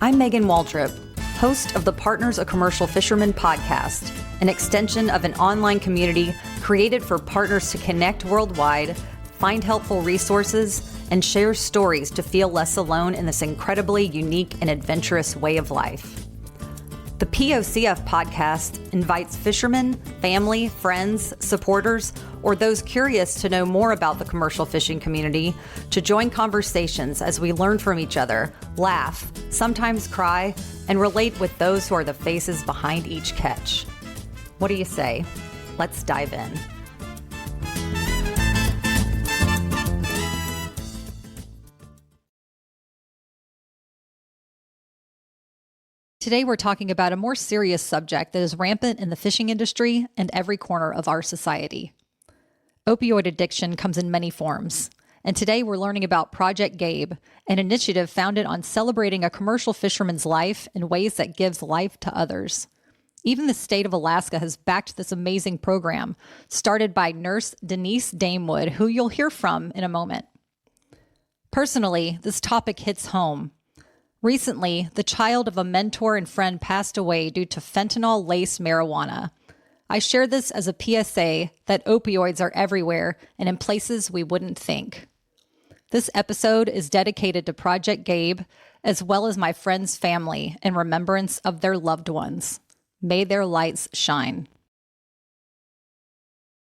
I'm Megan Waldrop, host of the Partners of Commercial Fishermen podcast, an extension of an online community created for partners to connect worldwide, find helpful resources, and share stories to feel less alone in this incredibly unique and adventurous way of life. The POCF podcast invites fishermen, family, friends, supporters, or those curious to know more about the commercial fishing community to join conversations as we learn from each other, laugh, sometimes cry, and relate with those who are the faces behind each catch. What do you say? Let's dive in. Today, we're talking about a more serious subject that is rampant in the fishing industry and every corner of our society. Opioid addiction comes in many forms, and today we're learning about Project Gabe, an initiative founded on celebrating a commercial fisherman's life in ways that gives life to others. Even the state of Alaska has backed this amazing program, started by nurse Denise Damewood, who you'll hear from in a moment. Personally, this topic hits home. Recently, the child of a mentor and friend passed away due to fentanyl-laced marijuana. I share this as a PSA that opioids are everywhere and in places we wouldn't think. This episode is dedicated to Project Gabe, as well as my friend's family in remembrance of their loved ones. May their lights shine.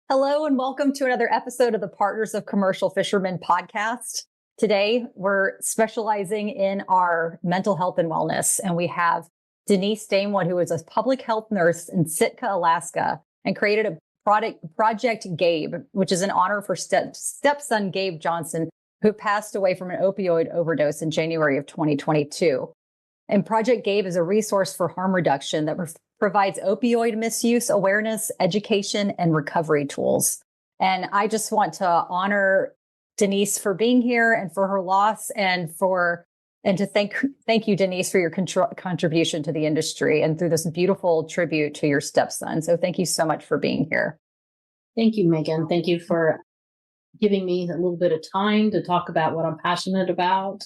Hello, and welcome to another episode of the Partners of Commercial Fishermen podcast. Today, we're specializing in our mental health and wellness, and we have Denise Damewood, who is a public health nurse in Sitka, Alaska, and created a Project Gabe, which is an honor for stepson Gabe Johnston, who passed away from an opioid overdose in January of 2022. And Project Gabe is a resource for harm reduction that provides opioid misuse awareness, education, and recovery tools. And I just want to honor Denise for being here and for her loss, and to thank you, Denise, for your contribution to the industry and through this beautiful tribute to your stepson. So thank you so much for being here. Thank you, Megan. Thank you for giving me a little bit of time to talk about what I'm passionate about.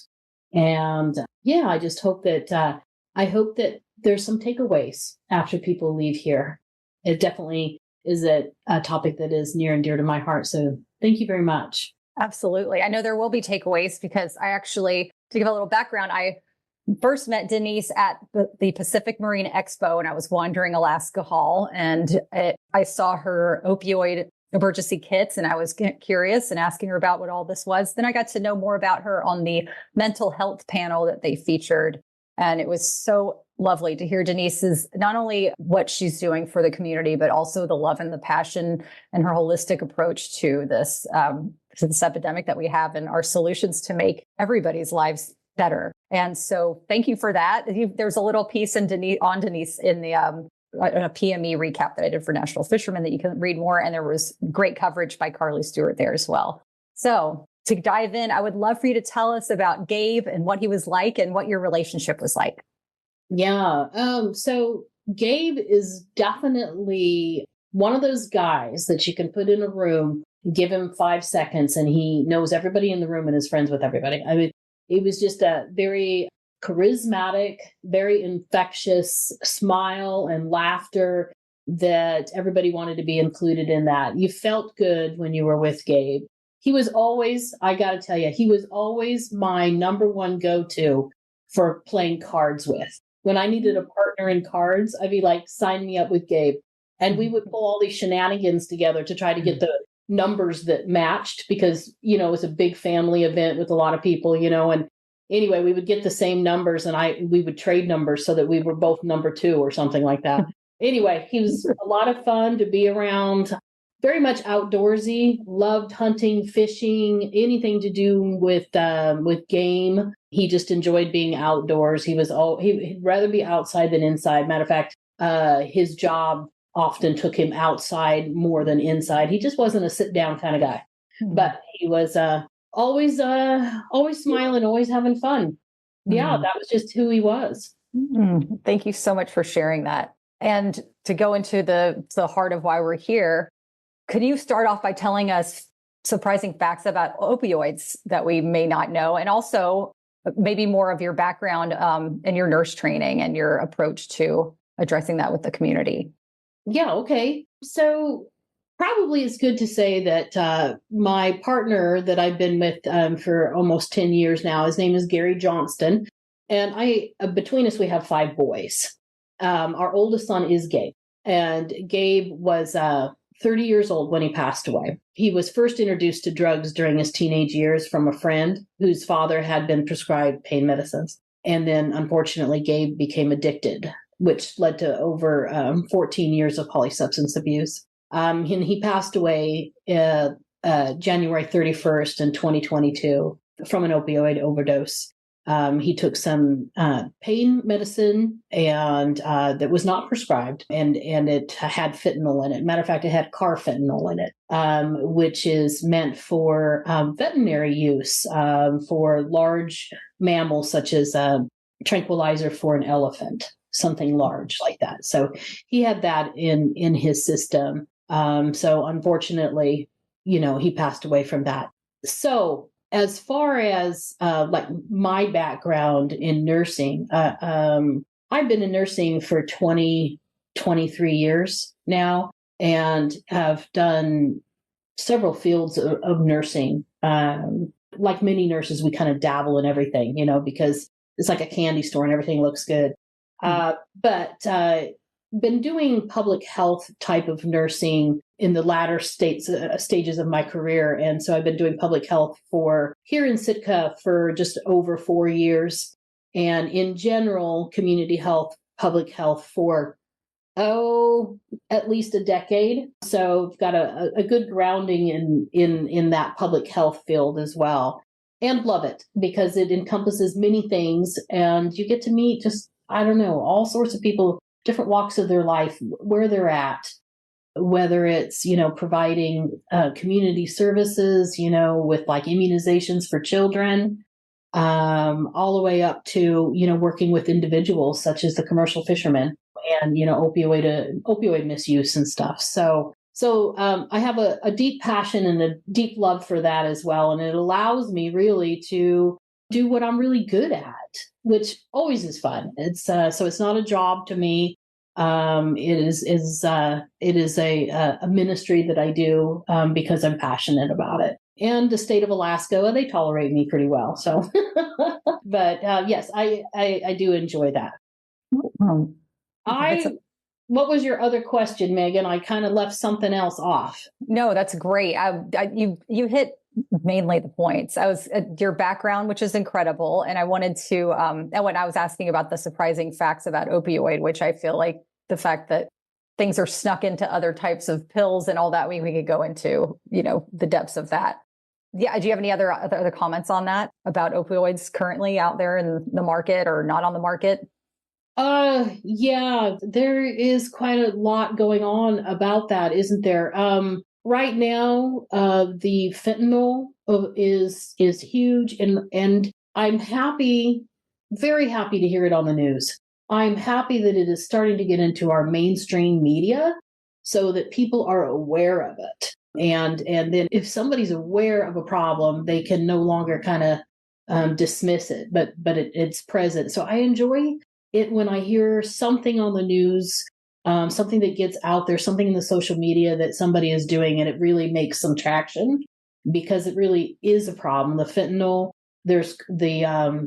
And I just hope that there's some takeaways after people leave here. It definitely is a topic that is near and dear to my heart. So thank you very much. Absolutely. I know there will be takeaways because to give a little background, I first met Denise at the Pacific Marine Expo, and I was wandering Alaska Hall, and I saw her opioid emergency kits, and I was curious and asking her about what all this was. Then I got to know more about her on the mental health panel that they featured. And it was so lovely to hear Denise's, not only what she's doing for the community, but also the love and the passion and her holistic approach to this epidemic that we have and our solutions to make everybody's lives better. And so thank you for that. There's a little piece on Denise in the a PME recap that I did for National Fishermen that you can read more. And there was great coverage by Carly Stewart there as well. So to dive in, I would love for you to tell us about Gabe and what he was like and what your relationship was like. Yeah. So Gabe is definitely one of those guys that you can put in a room, give him 5 seconds, and he knows everybody in the room and is friends with everybody. I mean, it was just a very charismatic, very infectious smile and laughter that everybody wanted to be included in that. You felt good when you were with Gabe. He was always, I got to tell you, he was always my number one go-to for playing cards with. When I needed a partner in cards, I'd be like, sign me up with Gabe. And we would pull all these shenanigans together to try to get the numbers that matched because, it was a big family event with a lot of people, and anyway, we would get the same numbers and we would trade numbers so that we were both number 2 or something like that. Anyway, he was a lot of fun to be around. Very much outdoorsy, loved hunting, fishing, anything to do with game. He just enjoyed being outdoors. He'd rather be outside than inside. Matter of fact, his job often took him outside more than inside. He just wasn't a sit down kind of guy, but he was always smiling, always having fun. Yeah, that was just who he was. Thank you so much for sharing that. And to go into the heart of why we're here, could you start off by telling us surprising facts about opioids that we may not know? And also maybe more of your background and your nurse training and your approach to addressing that with the community. Yeah, okay. So probably it's good to say that my partner that I've been with for almost 10 years now, his name is Gabe Johnston. And between us, we have 5 boys. Our oldest son is Gabe. And Gabe was 30 years old when he passed away. He was first introduced to drugs during his teenage years from a friend whose father had been prescribed pain medicines. And then, unfortunately, Gabe became addicted, which led to over 14 years of polysubstance abuse. And he passed away January 31st in 2022 from an opioid overdose. He took some pain medicine and that was not prescribed, and it had fentanyl in it. Matter of fact, it had carfentanil in it, which is meant for veterinary use for large mammals, such as tranquilizer for an elephant, something large like that. So he had that in his system. So unfortunately, he passed away from that. So as far as like my background in nursing, I've been in nursing for 23 years now, and have done several fields of nursing. Like many nurses, we kind of dabble in everything, because it's like a candy store and everything looks good. But been doing public health type of nursing in the latter stages of my career. And so I've been doing public health here in Sitka for just over 4 years. And in general, community health, public health for, at least a decade. So I've got a good grounding in that public health field as well. And love it because it encompasses many things. And you get to meet all sorts of people, different walks of their life, where they're at, whether it's, providing community services, with like immunizations for children, all the way up to, working with individuals such as the commercial fishermen and, opioid misuse and stuff. So I have a deep passion and a deep love for that as well. And it allows me really to do what I'm really good at, which always is fun. It's so it's not a job to me. It is a ministry that I do because I'm passionate about it. And the state of Alaska, they tolerate me pretty well. So, but yes, I do enjoy that. What was your other question, Megan? I kind of left something else off. No, that's great. You hit mainly the points. I was your background, which is incredible. And I wanted to, and when I was asking about the surprising facts about opioid, which I feel like the fact that things are snuck into other types of pills and all that, we could go into, the depths of that. Yeah. Do you have any other comments on that about opioids currently out there in the market or not on the market? Yeah, there is quite a lot going on about that, isn't there? Right now, the fentanyl is huge, and I'm very happy to hear it on the news. I'm happy that it is starting to get into our mainstream media so that people are aware of it. And then if somebody's aware of a problem, they can no longer kind of dismiss it, but it's present. So I enjoy it when I hear something on the news, something that gets out there, something in the social media that somebody is doing, and it really makes some traction because it really is a problem. The fentanyl, there's the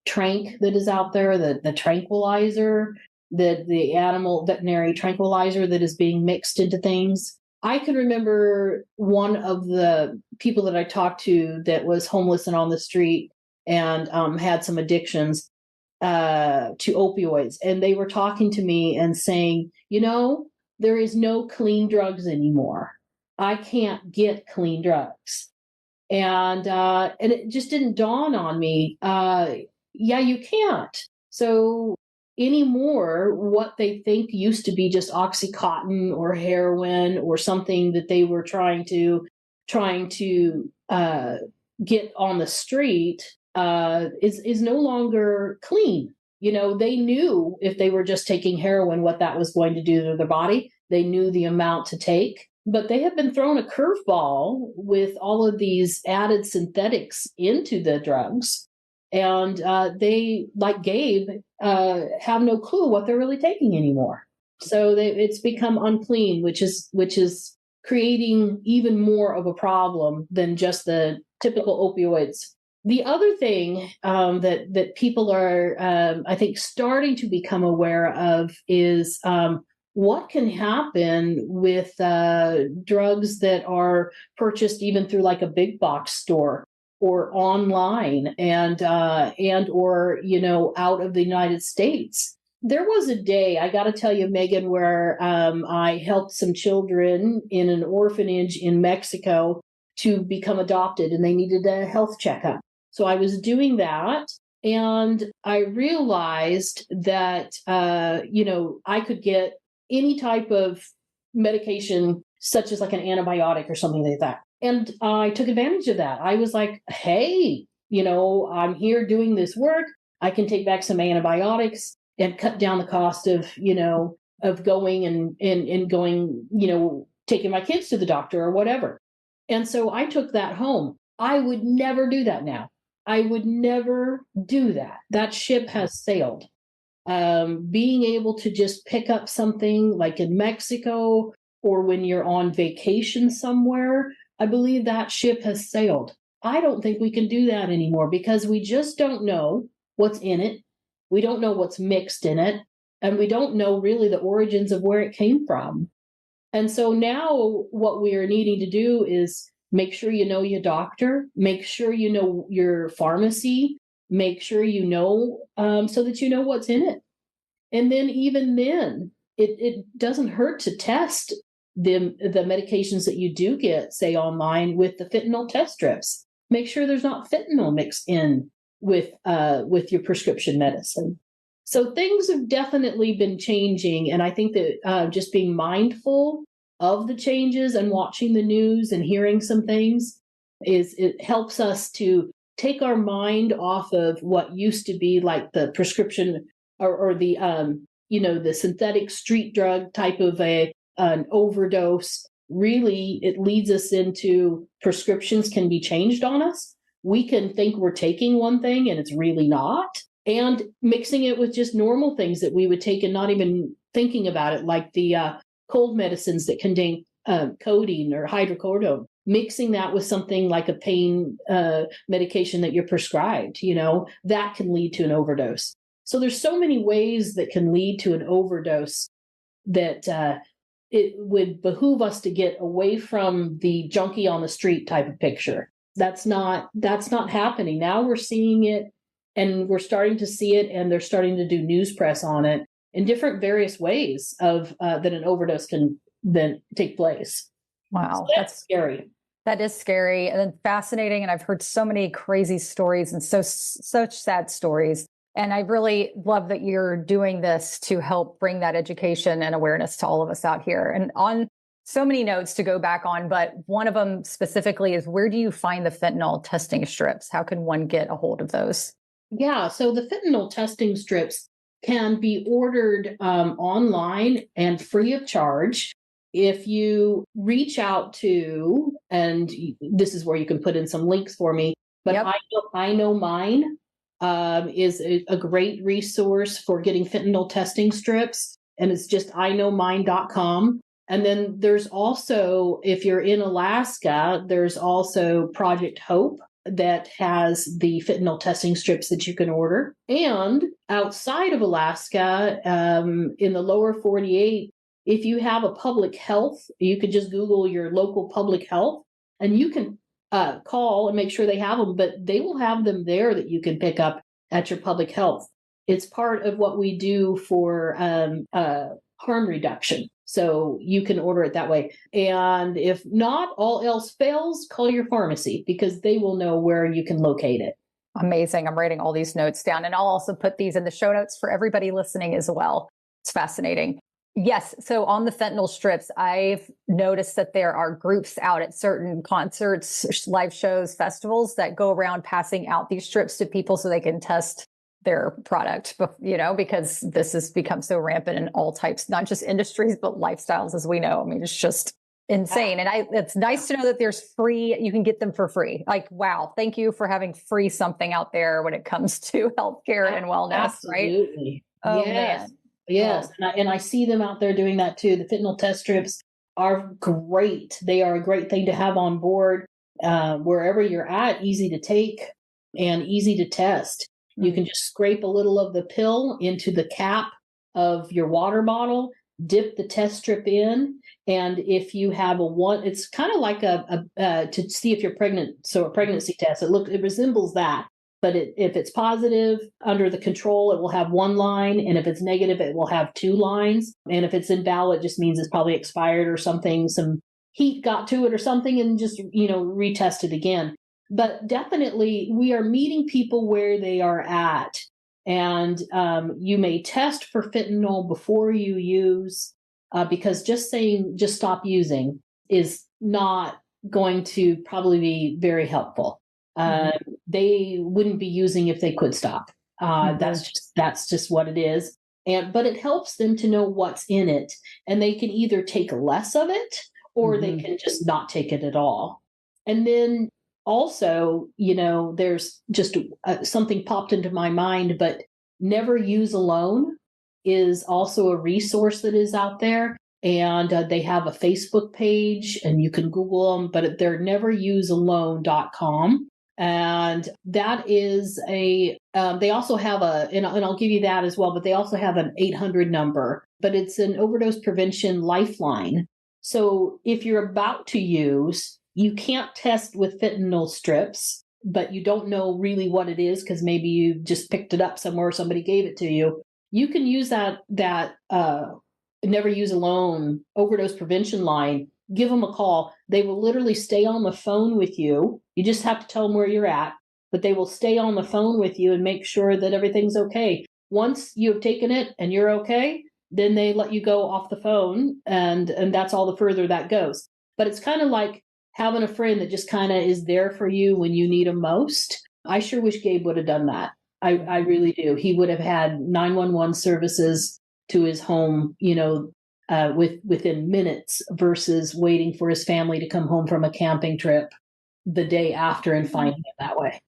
trank that is out there, the tranquilizer, the animal veterinary tranquilizer that is being mixed into things. I can remember one of the people that I talked to that was homeless and on the street and had some addictions to opioids. And they were talking to me and saying, there is no clean drugs anymore. I can't get clean drugs. And it just didn't dawn on me. Yeah, you can't. So anymore, what they think used to be just Oxycontin or heroin or something that they were trying to get on the street is no longer clean. They knew if they were just taking heroin, what that was going to do to their body. They knew the amount to take. But they have been thrown a curveball with all of these added synthetics into the drugs. And they, like Gabe, have no clue what they're really taking anymore. So it's become unclean, which is creating even more of a problem than just the typical opioids. The other thing that people are, I think, starting to become aware of is what can happen with drugs that are purchased even through like a big box store or online and or out of the United States. There was a day, I got to tell you, Megan, where I helped some children in an orphanage in Mexico to become adopted, and they needed a health checkup. So I was doing that, and I realized that I could get any type of medication, such as like an antibiotic or something like that. And I took advantage of that. I was like, hey, I'm here doing this work. I can take back some antibiotics and cut down the cost of going and going, taking my kids to the doctor or whatever. And so I took that home. I would never do that now. I would never do that. That ship has sailed. Being able to just pick up something like in Mexico or when you're on vacation somewhere, I believe that ship has sailed. I don't think we can do that anymore because we just don't know what's in it. We don't know what's mixed in it. And we don't know really the origins of where it came from. And so now what we are needing to do is make sure you know your doctor, make sure you know your pharmacy, make sure so that you know what's in it. And then even then, it doesn't hurt to test the medications that you do get, say, online with the fentanyl test strips. Make sure there's not fentanyl mixed in with your prescription medicine. So things have definitely been changing. And I think that just being mindful of the changes and watching the news and hearing some things it helps us to take our mind off of what used to be like the prescription or the the synthetic street drug type of an overdose. Really, it leads us into prescriptions can be changed on us. We can think we're taking one thing and it's really not. And mixing it with just normal things that we would take and not even thinking about it, like the cold medicines that contain codeine or hydrocodone. Mixing that with something like a pain medication that you're prescribed, that can lead to an overdose. So there's so many ways that can lead to an overdose that it would behoove us to get away from the junkie on the street type of picture. That's not happening. Now we're seeing it and we're starting to see it, and they're starting to do news press on it in different various ways of that an overdose can then take place. Wow. So that's scary. That is scary and then fascinating. And I've heard so many crazy stories and such sad stories. And I really love that you're doing this to help bring that education and awareness to all of us out here. And on so many notes to go back on, but one of them specifically is, where do you find the fentanyl testing strips? How can one get a hold of those? Yeah, so the fentanyl testing strips can be ordered online and free of charge. If you reach out to, and this is where you can put in some links for me, but yep. I know mine is a great resource for getting fentanyl testing strips, and it's just iknowmine.com. And then there's also, if you're in Alaska, there's also Project Hope that has the fentanyl testing strips that you can order. And outside of Alaska, in the lower 48, if you have a public health, you could just Google your local public health, and you can call and make sure they have them, but they will have them there that you can pick up at your public health. It's part of what we do for harm reduction. So you can order it that way. And if not, all else fails, call your pharmacy because they will know where you can locate it. Amazing. I'm writing all these notes down, and I'll also put these in the show notes for everybody listening as well. It's fascinating. Yes. So on the fentanyl strips, I've noticed that there are groups out at certain concerts, live shows, festivals that go around passing out these strips to people so they can test their product, because this has become so rampant in all types, not just industries, but lifestyles, as we know. I mean, it's just insane. And it's nice to know that there's free, you can get them for free. Like, wow, thank you for having free something out there when it comes to healthcare and wellness, Absolutely. right? Oh, Yes. man. Yes. Oh. And I see them out there doing that too. The fentanyl test strips are great. They are a great thing to have on board wherever you're at, easy to take and easy to test. You can just scrape a little of the pill into the cap of your water bottle, dip the test strip in, and if you have it's kind of like to see if you're pregnant. So a pregnancy test, it resembles that, but if it's positive under the control, it will have one line, and if it's negative, it will have two lines. And if it's invalid, it just means it's probably expired or something. Some heat got to it or something, and just retest it again. But definitely, we are meeting people where they are at. And you may test for fentanyl before you use, because just saying, just stop using is not going to probably be very helpful. They wouldn't be using if they could stop. That's just what it is. But it helps them to know what's in it. And they can either take less of it, or they can just not take it at all. And then also, there's just something popped into my mind, but Never Use Alone is also a resource that is out there. And they have a Facebook page, and you can Google them, but they're neverusealone.com. And that is they also have and I'll give you that as well, but they also have an 800 number, but it's an overdose prevention lifeline. So if you're about to use, you can't test with fentanyl strips, but you don't know really what it is because maybe you just picked it up somewhere or somebody gave it to you. You can use that Never Use Alone overdose prevention line. Give them a call. They will literally stay on the phone with you. You just have to tell them where you're at, but they will stay on the phone with you and make sure that everything's okay. Once you have taken it and you're okay, then they let you go off the phone, and that's all the further that goes. But it's kind of like having a friend that just kind of is there for you when you need them most. I sure wish Gabe would have done that. I really do. He would have had 911 services to his home, within minutes, versus waiting for his family to come home from a camping trip the day after and finding him that way.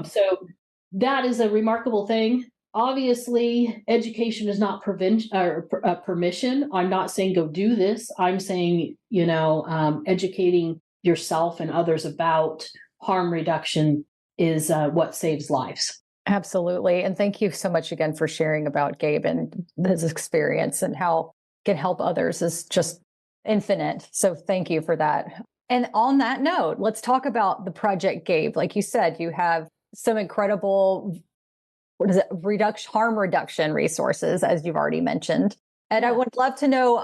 So that is a remarkable thing. Obviously, education is not permission. I'm not saying go do this. I'm saying, educating yourself and others about harm reduction is what saves lives. Absolutely. And thank you so much again for sharing about Gabe and his experience, and how it can help others is just infinite. So thank you for that. And on that note, let's talk about the Project Gabe. Like you said, you have some incredible harm reduction resources, as you've already mentioned. And I would love to know,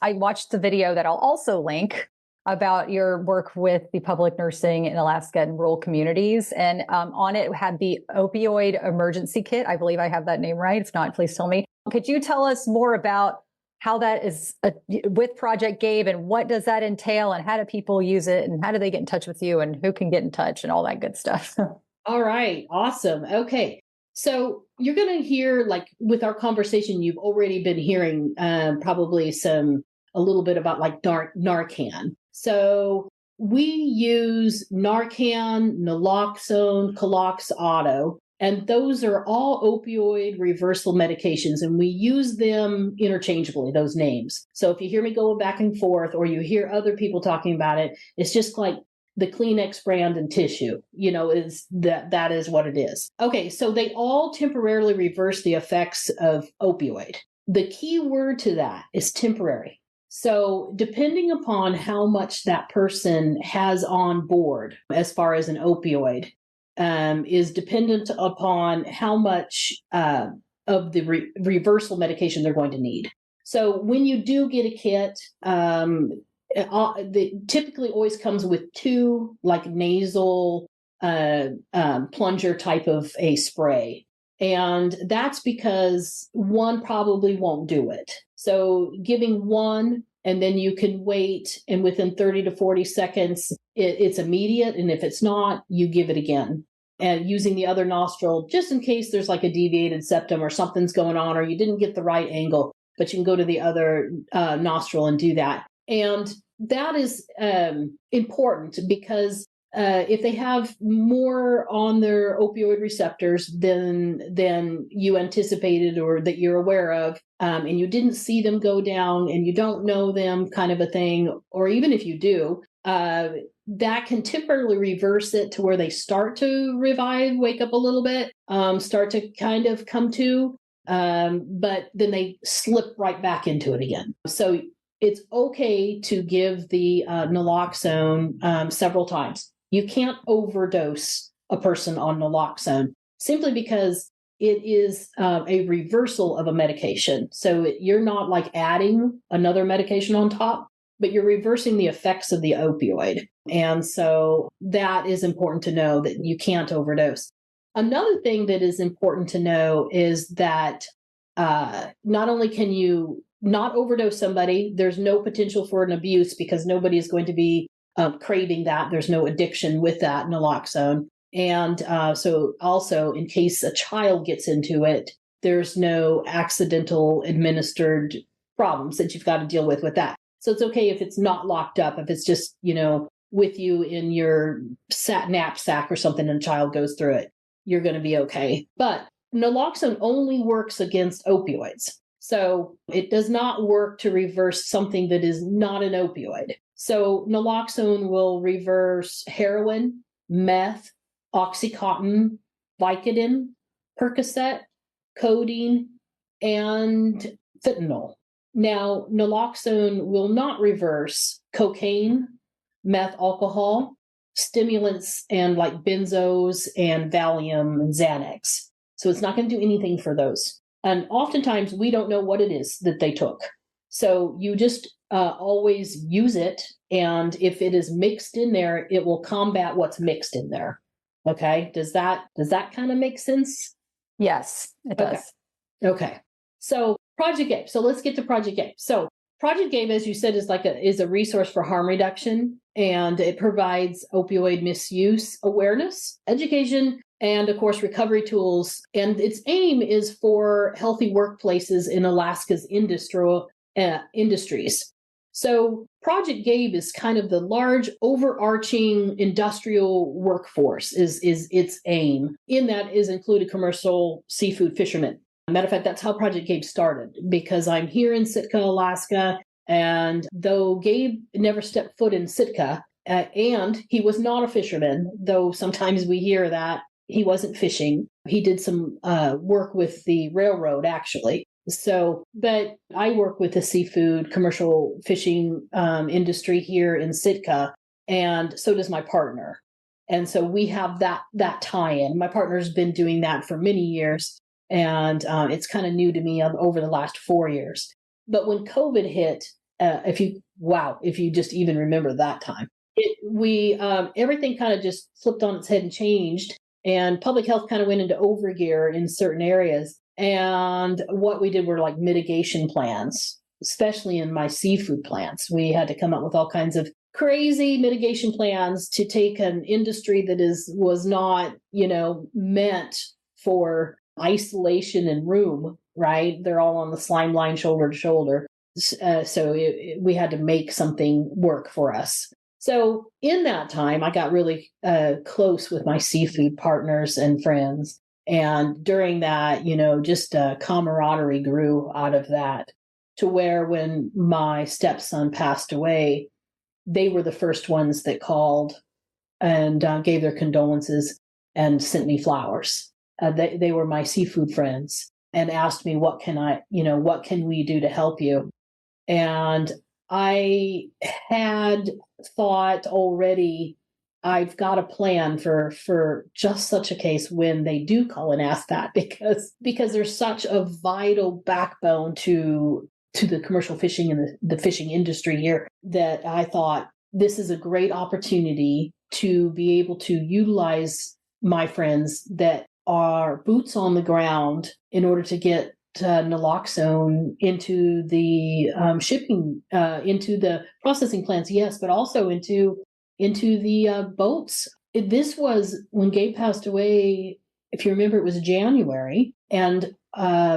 I watched the video that I'll also link about your work with the public nursing in Alaska and rural communities. And on it had the opioid emergency kit. I believe I have that name right. If not, please tell me. Could you tell us more about how that is with Project Gabe, and what does that entail, and how do people use it, and how do they get in touch with you, and who can get in touch, and all that good stuff? All right. Awesome. Okay. So you're going to hear, like with our conversation, you've already been hearing probably a little bit about like Narcan. So we use Narcan, Naloxone, Colox Auto, and those are all opioid reversal medications, and we use them interchangeably, those names. So if you hear me go back and forth, or you hear other people talking about it, it's just like the Kleenex brand and tissue, is that is what it is. Okay, so they all temporarily reverse the effects of opioid. The key word to that is temporary. So depending upon how much that person has on board as far as an opioid, is dependent upon how much of the reversal medication they're going to need. So when you do get a kit, it typically always comes with two like nasal plunger type of a spray. And that's because one probably won't do it. So giving one, and then you can wait, and within 30 to 40 seconds, it's immediate. And if it's not, you give it again. And using the other nostril, just in case there's like a deviated septum or something's going on, or you didn't get the right angle, but you can go to the other nostril and do that. And that is important because if they have more on their opioid receptors than you anticipated or that you're aware of, and you didn't see them go down and you don't know them, kind of a thing, or even if you do, that can temporarily reverse it to where they start to revive, wake up a little bit, start to kind of come to, but then they slip right back into it again. So it's okay to give the naloxone several times. You can't overdose a person on naloxone simply because it is a reversal of a medication. So you're not like adding another medication on top, but you're reversing the effects of the opioid. And so that is important to know, that you can't overdose. Another thing that is important to know is that not only can you not overdose somebody, there's no potential for an abuse because nobody is going to be craving that. There's no addiction with that naloxone. And so also, in case a child gets into it, there's no accidental administered problems that you've got to deal with that. So it's okay if it's not locked up, if it's just, with you in your knapsack or something and a child goes through it, you're going to be okay. But naloxone only works against opioids. So it does not work to reverse something that is not an opioid. So naloxone will reverse heroin, meth, Oxycontin, Vicodin, Percocet, codeine, and fentanyl. Now, naloxone will not reverse cocaine, meth, alcohol, stimulants, and like benzos and Valium and Xanax. So it's not going to do anything for those. And oftentimes we don't know what it is that they took. So you just always use it. And if it is mixed in there, it will combat what's mixed in there. Okay. Does that kind of make sense? Yes, it does. Okay. So Project Gabe. So let's get to Project Gabe. So Project Gabe, as you said, is a resource for harm reduction, and it provides opioid misuse awareness, education, and of course, recovery tools. And its aim is for healthy workplaces in Alaska's industries. So Project Gabe is kind of the large overarching industrial workforce is its aim. In that is included commercial seafood fishermen. Matter of fact, that's how Project Gabe started, because I'm here in Sitka, Alaska. And though Gabe never stepped foot in Sitka, and he was not a fisherman, though sometimes we hear that he wasn't fishing. He did some work with the railroad, actually. So, but I work with the seafood commercial fishing industry here in Sitka, and so does my partner. And so we have that tie-in. My partner's been doing that for many years, and it's kind of new to me over the last 4 years. But when COVID hit, if you just even remember that time, everything kind of just flipped on its head and changed, and public health kind of went into overgear in certain areas. And what we did were like mitigation plans, especially in my seafood plants. We had to come up with all kinds of crazy mitigation plans to take an industry that was not, meant for isolation and room, right? They're all on the slime line, shoulder to shoulder. So we had to make something work for us. So in that time, I got really close with my seafood partners and friends. And during that, just camaraderie grew out of that, to where when my stepson passed away, they were the first ones that called and gave their condolences and sent me flowers. They were my seafood friends and asked me, what can we do to help you? And I had thought already, I've got a plan for just such a case when they do call and ask that, because there's such a vital backbone to the commercial fishing and the fishing industry here, that I thought this is a great opportunity to be able to utilize my friends that are boots on the ground in order to get naloxone into the shipping, into the processing plants, yes, but also into the boats. This was when Gabe passed away. If you remember, it was January, and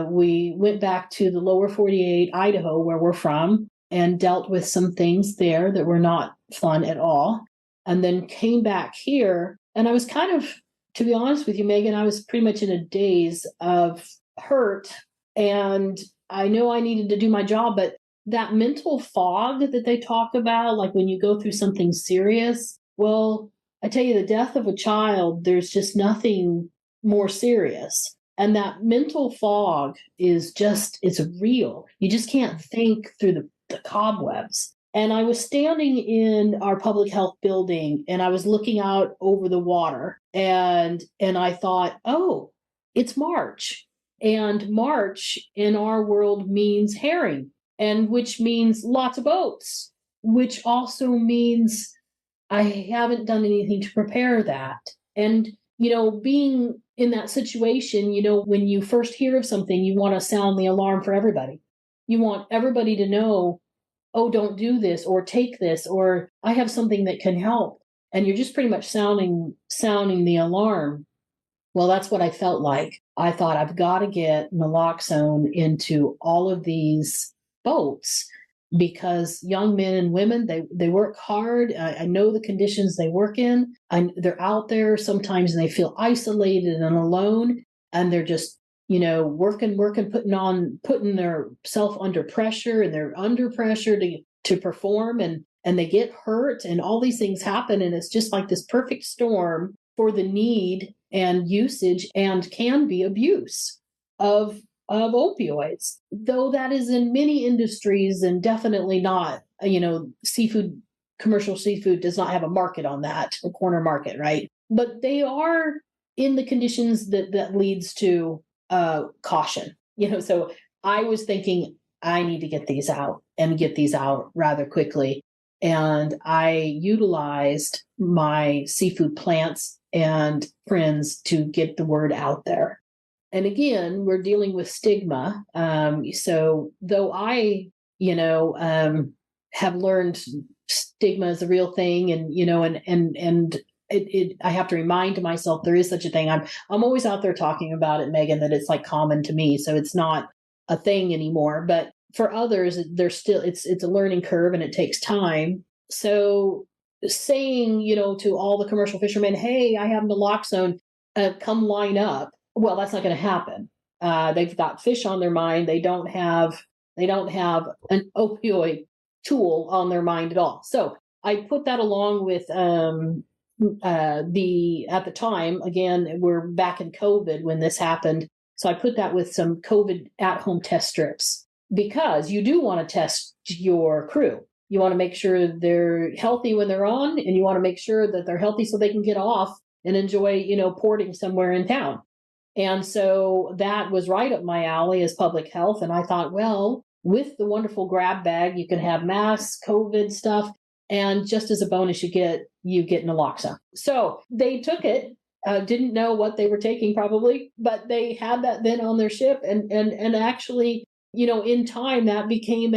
we went back to the lower 48, Idaho, where we're from, and dealt with some things there that were not fun at all. And then came back here. And I was kind of, to be honest with you, Megan, I was pretty much in a daze of hurt. And I know I needed to do my job, but that mental fog that they talk about, like when you go through something serious, well, I tell you, the death of a child, there's just nothing more serious. And that mental fog is just, it's real. You just can't think through the cobwebs. And I was standing in our public health building and I was looking out over the water and I thought, oh, it's March. And March in our world means herring, and which means lots of boats, which also means I haven't done anything to prepare that. And, being in that situation, when you first hear of something, you want to sound the alarm for everybody. You want everybody to know, oh, don't do this or take this, or I have something that can help. And you're just pretty much sounding the alarm. Well, that's what I felt like. I thought I've got to get naloxone into all of these boats because young men and women, they work hard. I know the conditions they work in. They're out there sometimes and they feel isolated and alone. And they're just, working, putting their self under pressure, and they're under pressure to perform, and they get hurt, and all these things happen. And it's just like this perfect storm for the need and usage and can be abuse of opioids, though that is in many industries and definitely not, seafood, commercial seafood does not have a market on that, a corner market, right? But they are in the conditions that leads to caution, so I was thinking I need to get these out rather quickly. And I utilized my seafood plants and friends to get the word out there. And again, we're dealing with stigma. So though I, have learned stigma is a real thing, and I have to remind myself there is such a thing. I'm always out there talking about it, Megan, that it's like common to me. So it's not a thing anymore. But for others, there's still, it's a learning curve and it takes time. So saying, to all the commercial fishermen, hey, I have naloxone, come line up. Well, that's not going to happen. They've got fish on their mind. They don't have an opioid tool on their mind at all. So I put that along with at the time, again, we're back in COVID when this happened. So I put that with some COVID at-home test strips, because you do want to test your crew. You want to make sure they're healthy when they're on, and you want to make sure that they're healthy so they can get off and enjoy, porting somewhere in town. And so that was right up my alley as public health. And I thought, well, with the wonderful grab bag, you can have masks, COVID stuff, and just as a bonus, you get naloxone. So they took it. Didn't know what they were taking probably, but they had that then on their ship, and actually, in time that became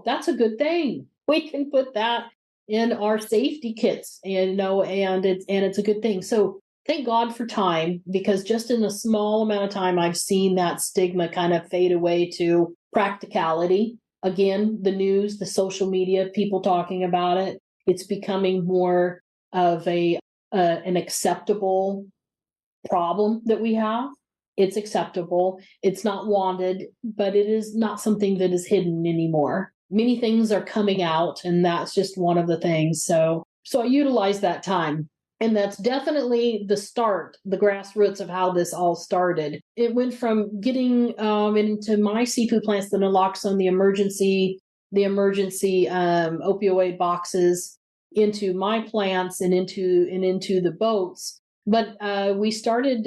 that's a good thing. We can put that in our safety kits, and it's a good thing. So thank God for time, because just in a small amount of time, I've seen that stigma kind of fade away to practicality. Again, the news, the social media, people talking about it, it's becoming more of an acceptable problem that we have. It's acceptable. It's not wanted, but it is not something that is hidden anymore. Many things are coming out, and that's just one of the things. So I utilize that time. And that's definitely the start, the grassroots of how this all started. It went from getting into my seafood plants, the naloxone, the emergency opioid boxes, into my plants and into the boats. But I started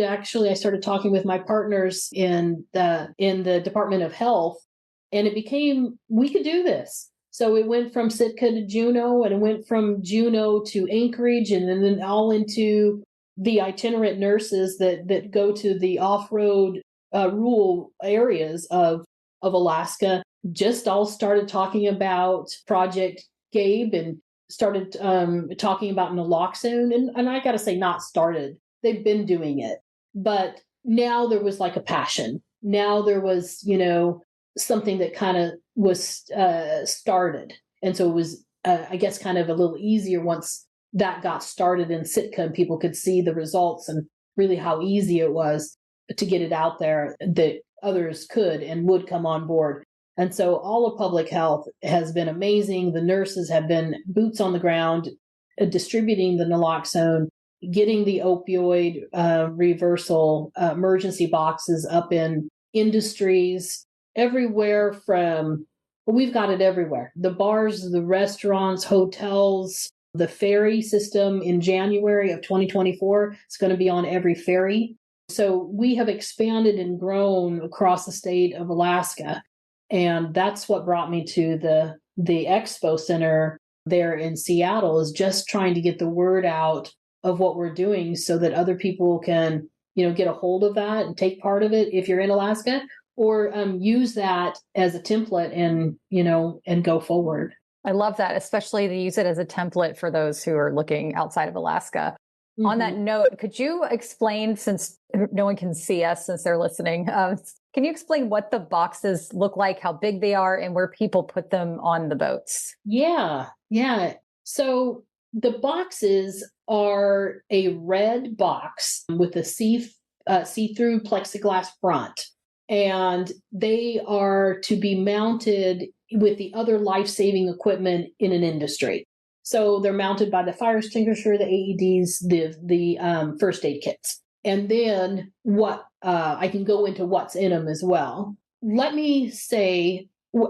talking with my partners in the Department of Health, and it became, we could do this. So it went from Sitka to Juneau, and it went from Juneau to Anchorage, and then all into the itinerant nurses that go to the off-road rural areas of Alaska. Just all started talking about Project Gabe, and started talking about naloxone. And I got to say, not started. They've been doing it. But now there was like a passion. Now there was, something that kind of was started. And so it was, I guess, kind of a little easier once that got started in Sitka and people could see the results and really how easy it was to get it out there, that others could and would come on board. And so all of public health has been amazing. The nurses have been boots on the ground, distributing the naloxone, getting the opioid reversal emergency boxes up in industries everywhere from, we've got it everywhere. The bars, the restaurants, hotels, the ferry system in January of 2024, it's going to be on every ferry. So we have expanded and grown across the state of Alaska. And that's what brought me to the expo center there in Seattle, is just trying to get the word out of what we're doing so that other people can, get a hold of that and take part of it if you're in Alaska, or use that as a template and go forward. I love that, especially to use it as a template for those who are looking outside of Alaska. Mm-hmm. On that note, could you explain, since no one can see us since they're listening, can you explain what the boxes look like, how big they are, and where people put them on the boats? Yeah. So the boxes are a red box with a see-through plexiglass front, and they are to be mounted with the other life-saving equipment in an industry. So they're mounted by the fire extinguisher, the AEDs, the first aid kits. And then what I can go into what's in them as well. Let me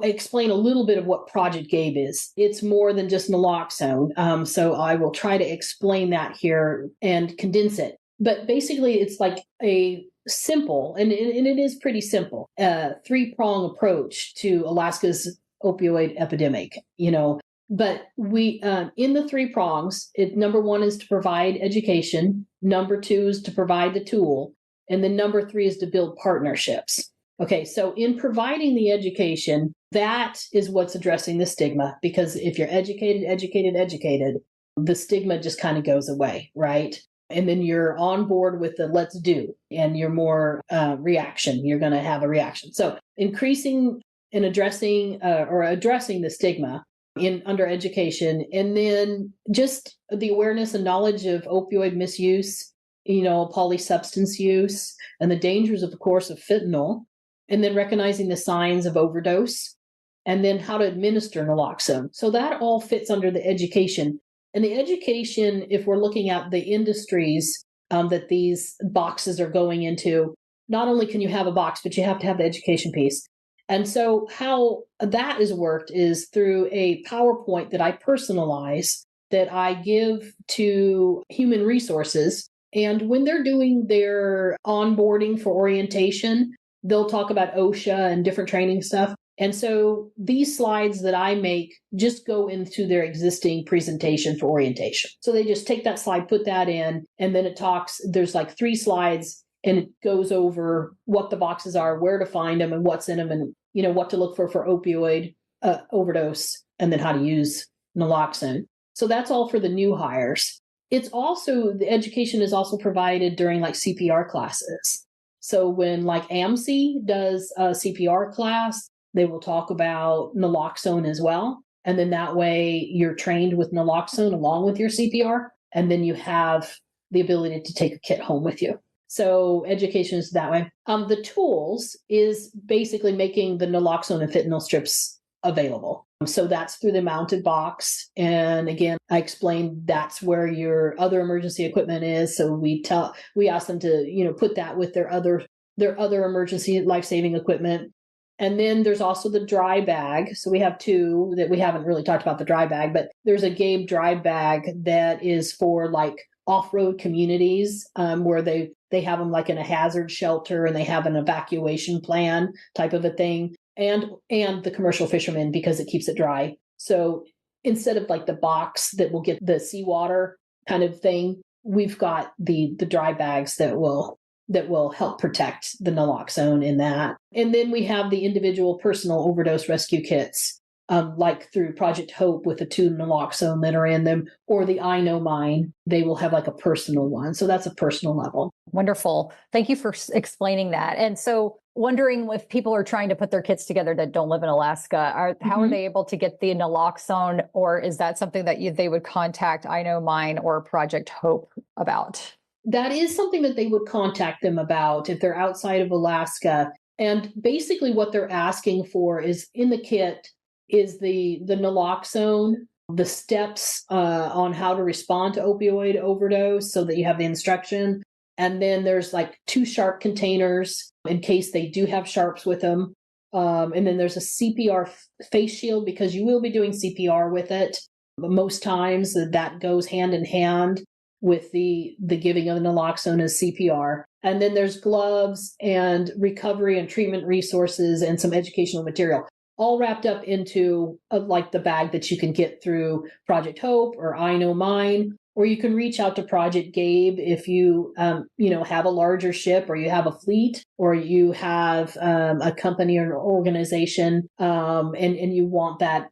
explain a little bit of what Project Gabe is. It's more than just naloxone. So I will try to explain that here and condense it. But basically, it's like a simple, and it is pretty simple, 3-prong approach to Alaska's opioid epidemic. But we, in the 3 prongs, number 1 is to provide education. Number 2 is to provide the tool. And then number 3 is to build partnerships. Okay, so in providing the education, that is what's addressing the stigma, because if you're educated, the stigma just kind of goes away, right? And then you're on board with the let's do, and you're more reaction. You're going to have a reaction. So increasing and addressing the stigma under education, and then just the awareness and knowledge of opioid misuse, polysubstance use, and the dangers, of course, of fentanyl, and then recognizing the signs of overdose, and then how to administer naloxone. So that all fits under the education. And the education, if we're looking at the industries that these boxes are going into, not only can you have a box, but you have to have the education piece. And so how that is worked is through a PowerPoint that I personalize, that I give to human resources. And when they're doing their onboarding for orientation, they'll talk about OSHA and different training stuff. And so these slides that I make just go into their existing presentation for orientation. So they just take that slide, put that in, and then there's like 3 slides, and it goes over what the boxes are, where to find them, and what's in them, and what to look for opioid overdose, and then how to use naloxone. So that's all for the new hires. The education is also provided during like CPR classes. So when like AMC does a CPR class, they will talk about naloxone as well. And then that way you're trained with naloxone along with your CPR. And then you have the ability to take a kit home with you. So education is that way. The tools is basically making the naloxone and fentanyl strips available. So that's through the mounted box. And again, I explained that's where your other emergency equipment is. So we ask them to, put that with their other emergency life-saving equipment. And then there's also the dry bag. So we have 2 that we haven't really talked about the dry bag, but there's a Gabe dry bag that is for like off-road communities where they have them like in a hazard shelter, and they have an evacuation plan type of a thing, and the commercial fishermen, because it keeps it dry. So instead of like the box that will get the seawater kind of thing, we've got the dry bags that will help protect the naloxone in that. And then we have the individual personal overdose rescue kits, like through Project Hope with the 2 naloxone that are in them, or the I Know Mine, they will have like a personal one. So that's a personal level. Wonderful. Thank you for explaining that. And so wondering if people are trying to put their kids together that don't live in Alaska, how are they able to get the naloxone, or is that something that they would contact I Know Mine or Project Hope about? That is something that they would contact them about if they're outside of Alaska. And basically what they're asking for is in the kit is the naloxone, the steps on how to respond to opioid overdose so that you have the instruction. And then there's like 2 sharp containers in case they do have sharps with them. And then there's a CPR face shield because you will be doing CPR with it. Most times that goes hand in hand with the giving of the naloxone as CPR. And then there's gloves and recovery and treatment resources and some educational material, all wrapped up into like the bag that you can get through Project Hope or I Know Mine, or you can reach out to Project Gabe if you have a larger ship or you have a fleet or you have a company or an organization and you want that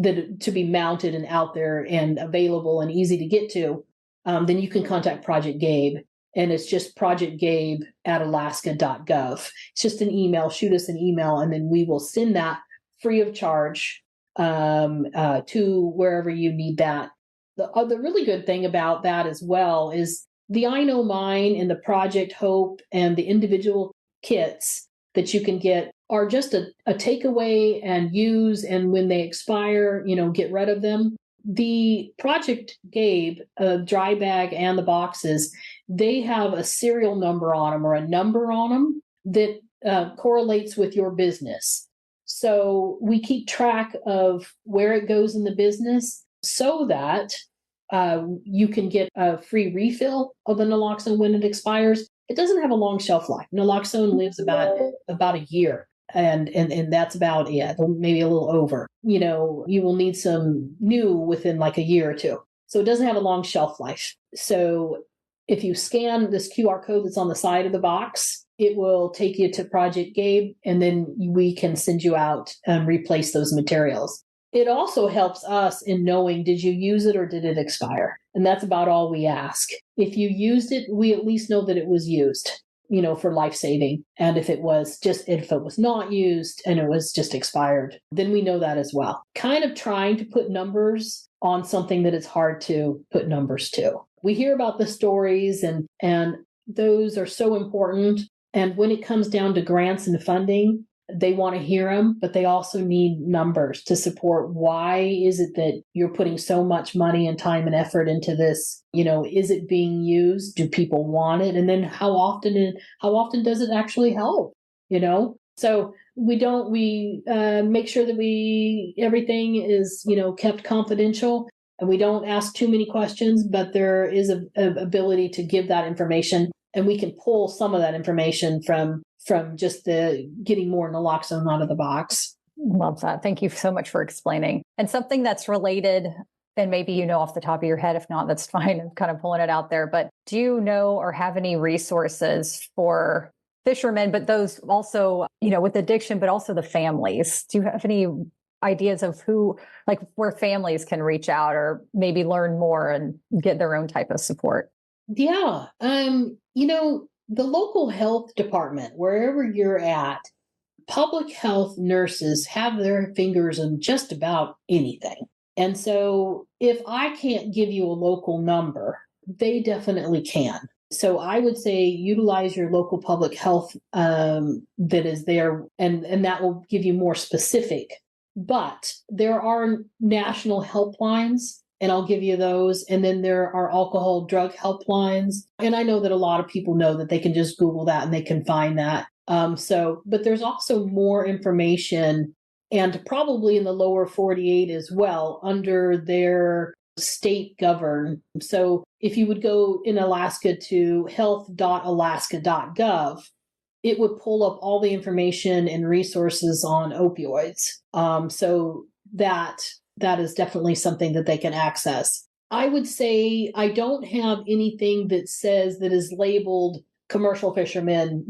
to be mounted and out there and available and easy to get to. Then you can contact Project Gabe, and it's just projectgabe@alaska.gov. It's just an email. Shoot us an email, and then we will send that free of charge to wherever you need that. The really good thing about that as well is the I Know Mine and the Project Hope and the individual kits that you can get are just a takeaway and use, and when they expire, get rid of them. The Project Gabe, dry bag and the boxes, they have a serial number on them or a number on them that correlates with your business. So we keep track of where it goes in the business so that you can get a free refill of the naloxone when it expires. It doesn't have a long shelf life. Naloxone lives about a year. And that's about it, maybe a little over. You will need some new within like a year or 2. So it doesn't have a long shelf life. So if you scan this QR code that's on the side of the box, it will take you to Project Gabe, and then we can send you out and replace those materials. It also helps us in knowing, did you use it or did it expire? And that's about all we ask. If you used it, we at least know that it was used, for life-saving. And if it was not used and it was just expired, then we know that as well. Kind of trying to put numbers on something that it's hard to put numbers to. We hear about the stories and those are so important. And when it comes down to grants and funding, they want to hear them, but they also need numbers to support why is it that you're putting so much money and time and effort into this? Is it being used? Do people want it? And then how often does it actually help? So we make sure that everything is, kept confidential, and we don't ask too many questions, but there is a ability to give that information, and we can pull some of that information from just the getting more naloxone out of the box. Love that. Thank you so much for explaining. And something that's related, and maybe off the top of your head, if not, that's fine. I'm kind of pulling it out there. But do you know or have any resources for fishermen, but those also, with addiction, but also the families? Do you have any ideas of where families can reach out or maybe learn more and get their own type of support? Yeah. The local health department, wherever you're at, public health nurses have their fingers in just about anything. And so if I can't give you a local number, they definitely can. So I would say utilize your local public health that is there, and that will give you more specific. But there are national helplines, and I'll give you those. And then there are alcohol drug helplines. And I know that a lot of people know that they can just Google that and they can find that. But there's also more information, and probably in the lower 48 as well, under their state govern. So if you would go in Alaska to health.alaska.gov, it would pull up all the information and resources on opioids. So that is definitely something that they can access. I would say I don't have anything that says that is labeled commercial fishermen,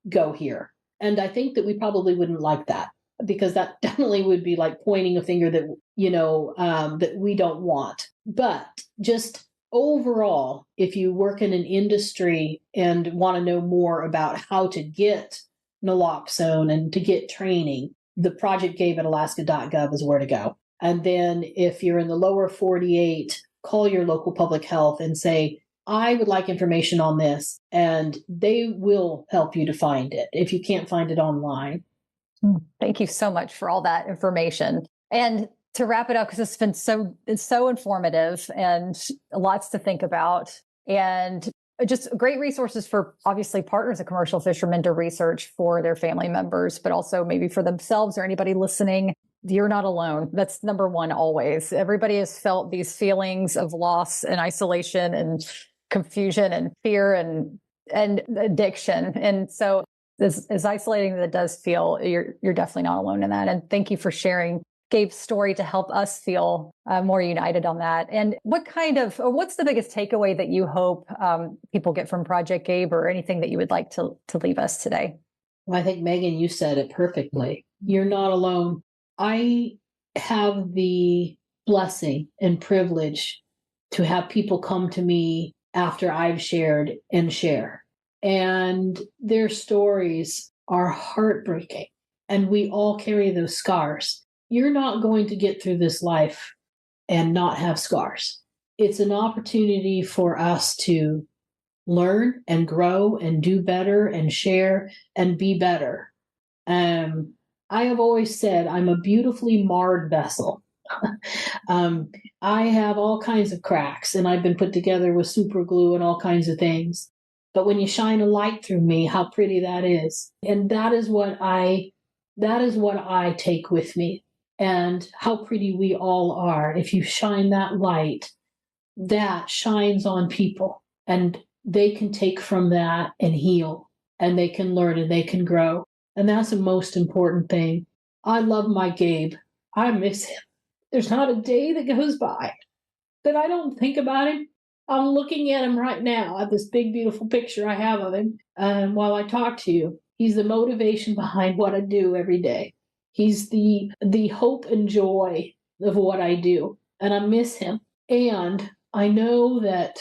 go here. And I think that we probably wouldn't like that, because that definitely would be like pointing a finger that, that we don't want. But just overall, if you work in an industry and want to know more about how to get naloxone and to get training, the Project Gabe at alaska.gov is where to go. And then if you're in the lower 48, call your local public health and say, I would like information on this, and they will help you to find it if you can't find it online. Thank you so much for all that information. And to wrap it up, because it's so informative and lots to think about, and just great resources for obviously partners of commercial fishermen to research for their family members, but also maybe for themselves or anybody listening. You're not alone. That's number one always. Everybody has felt these feelings of loss and isolation and confusion and fear and addiction. And so as isolating as it does feel, you're definitely not alone in that. And thank you for sharing Gabe's story to help us feel more united on that. And what's the biggest takeaway that you hope people get from Project Gabe, or anything that you would like to leave us today? Well, I think, Megan, you said it perfectly. You're not alone. I have the blessing and privilege to have people come to me after I've shared and share. And their stories are heartbreaking. And we all carry those scars. You're not going to get through this life and not have scars. It's an opportunity for us to learn and grow and do better and share and be better. I have always said I'm a beautifully marred vessel. I have all kinds of cracks, and I've been put together with super glue and all kinds of things. But when you shine a light through me, how pretty that is. And that is what I take with me. And how pretty we all are. If you shine that light, that shines on people, and they can take from that and heal, and they can learn and they can grow. And that's the most important thing. I love my Gabe. I miss him. There's not a day that goes by that I don't think about him. I'm looking at him right now, at this big, beautiful picture I have of him. And while I talk to you, he's the motivation behind what I do every day. He's the hope and joy of what I do. And I miss him. And I know that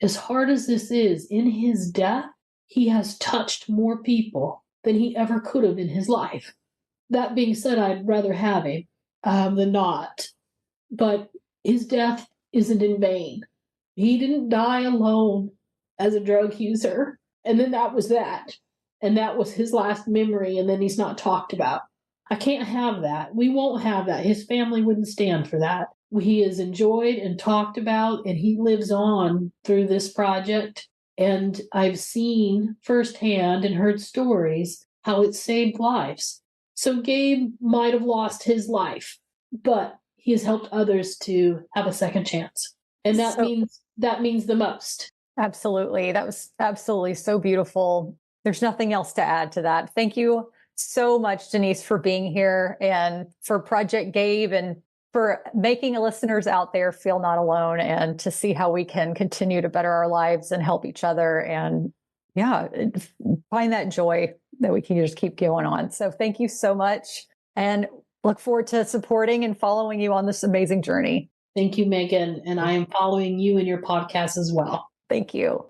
as hard as this is, in his death, he has touched more people than he ever could have in his life. That being said, I'd rather have him than not. But his death isn't in vain. He didn't die alone as a drug user. And then that was that. And that was his last memory, and then he's not talked about. I can't have that. We won't have that. His family wouldn't stand for that. He is enjoyed and talked about, and he lives on through this project. And I've seen firsthand and heard stories how it saved lives. So Gabe might have lost his life, but he has helped others to have a second chance. And that means the most. Absolutely. That was absolutely so beautiful. There's nothing else to add to that. Thank you so much, Denise, for being here, and for Project Gabe, and for making listeners out there feel not alone, and to see how we can continue to better our lives and help each other, and find that joy that we can just keep going on. So thank you so much, and look forward to supporting and following you on this amazing journey. Thank you, Megan. And I am following you in your podcast as well. Thank you.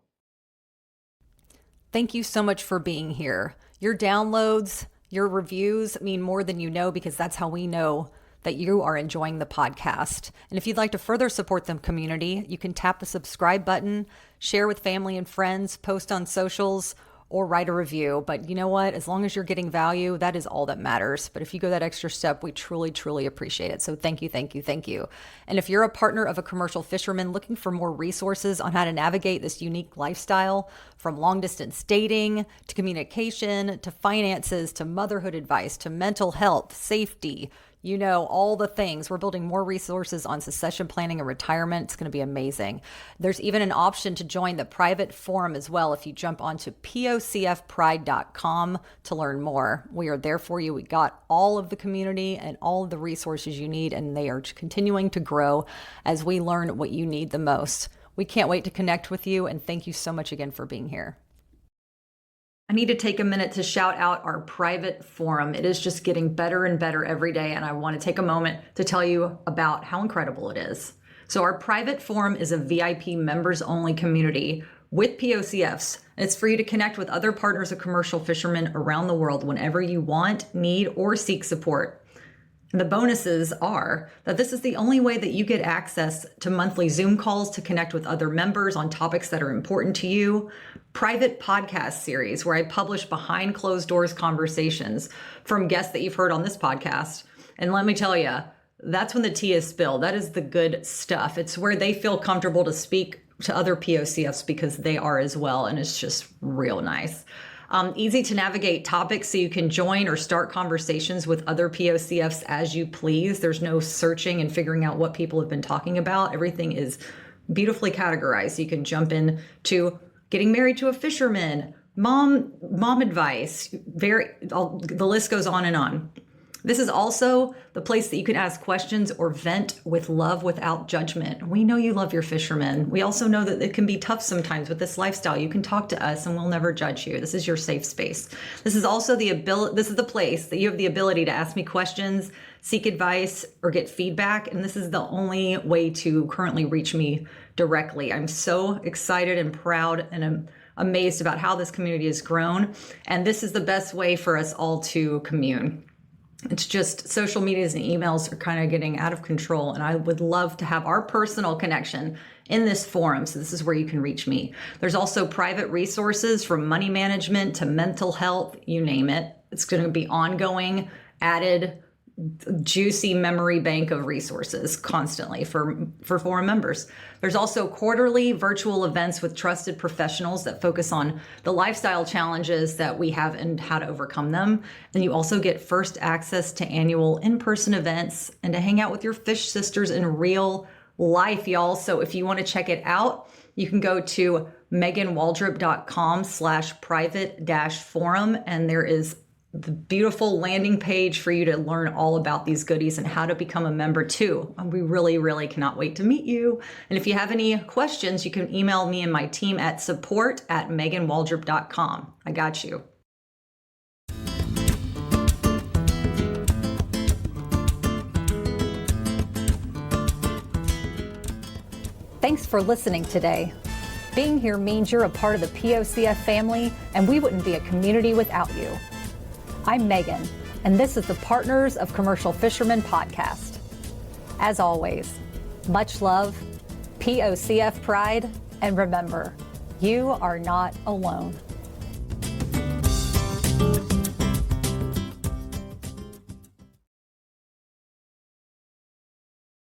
Thank you so much for being here. Your downloads, your reviews mean more than you know, because that's how we know that you are enjoying the podcast. And if you'd like to further support the community, you can tap the subscribe button, share with family and friends, post on socials, or write a review. But you know what? As long as you're getting value, that is all that matters. But if you go that extra step, we truly, truly appreciate it. So thank you, thank you, thank you. And if you're a partner of a commercial fisherman looking for more resources on how to navigate this unique lifestyle, from long distance dating to communication to finances to motherhood advice to mental health, safety, you know, all the things. We're building more resources on succession planning and retirement. It's going to be amazing. There's even an option to join the private forum as well if you jump onto pocfpride.com to learn more. We are there for you. We got all of the community and all of the resources you need, and they are continuing to grow as we learn what you need the most. We can't wait to connect with you, and thank you so much again for being here. I need to take a minute to shout out our private forum. It is just getting better and better every day, and I want to take a moment to tell you about how incredible it is. So our private forum is a VIP members-only community with POCFs. It's for you to connect with other partners of commercial fishermen around the world whenever you want, need, or seek support. And the bonuses are that this is the only way that you get access to monthly Zoom calls to connect with other members on topics that are important to you, private podcast series where I publish behind closed doors conversations from guests that you've heard on this podcast. And let me tell you, that's when the tea is spilled. That is the good stuff. It's where they feel comfortable to speak to other POCFs because they are as well. And it's just real nice. Easy to navigate topics so you can join or start conversations with other POCFs as you please. There's no searching and figuring out what people have been talking about. Everything is beautifully categorized. So you can jump in to getting married to a fisherman, mom advice, the list goes on and on. This is also the place that you can ask questions or vent with love without judgment. We know you love your fishermen. We also know that it can be tough sometimes with this lifestyle. You can talk to us and we'll never judge you. This is your safe space. This is also this is the place that you have the ability to ask me questions, seek advice, or get feedback. And this is the only way to currently reach me directly. I'm so excited and proud and I'm amazed about how this community has grown. And this is the best way for us all to commune. It's just social medias and emails are kind of getting out of control. And I would love to have our personal connection in this forum. So this is where you can reach me. There's also private resources from money management to mental health, you name it. It's going to be ongoing, added, juicy memory bank of resources constantly for forum members. There's also quarterly virtual events with trusted professionals that focus on the lifestyle challenges that we have and how to overcome them. And you also get first access to annual in-person events and to hang out with your fish sisters in real life, y'all. So if you want to check it out, you can go to meganwaldrop.com/private-forum, and there is the beautiful landing page for you to learn all about these goodies and how to become a member too. We really, really cannot wait to meet you. And if you have any questions, you can email me and my team at support@meganwaldrop.com. I got you. Thanks for listening today. Being here means you're a part of the POCF family, and we wouldn't be a community without you. I'm Megan, and this is the Partners of Commercial Fishermen podcast. As always, much love, POCF pride, and remember, you are not alone.